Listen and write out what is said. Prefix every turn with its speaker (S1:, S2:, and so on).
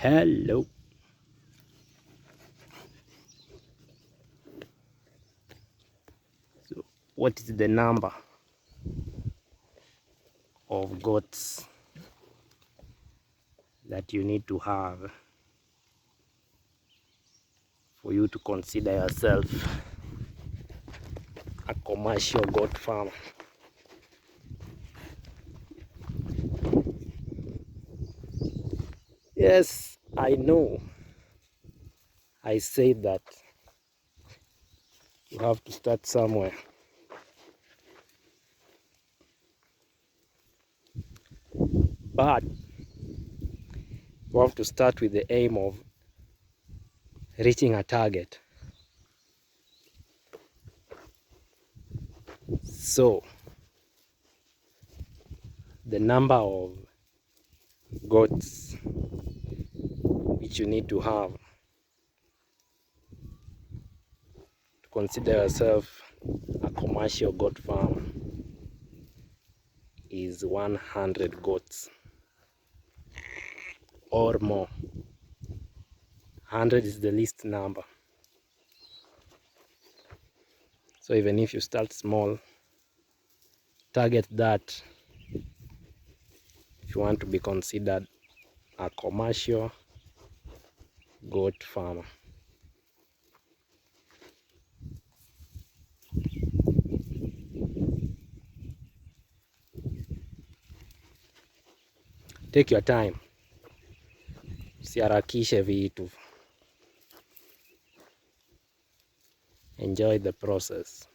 S1: Hello. So, what is the number of goats that you need to have for you to consider yourself a commercial goat farmer? Yes, I know. I say that you have to start somewhere. But you have to start with the aim of reaching a target. So, the number of goats which you need to have to consider yourself a commercial goat farm is 100 goats or more. 100 is the least number. So even if you start small, target that if you want to be considered a commercial goat farmer. Take your time, usiharakishe vitu. Enjoy the process.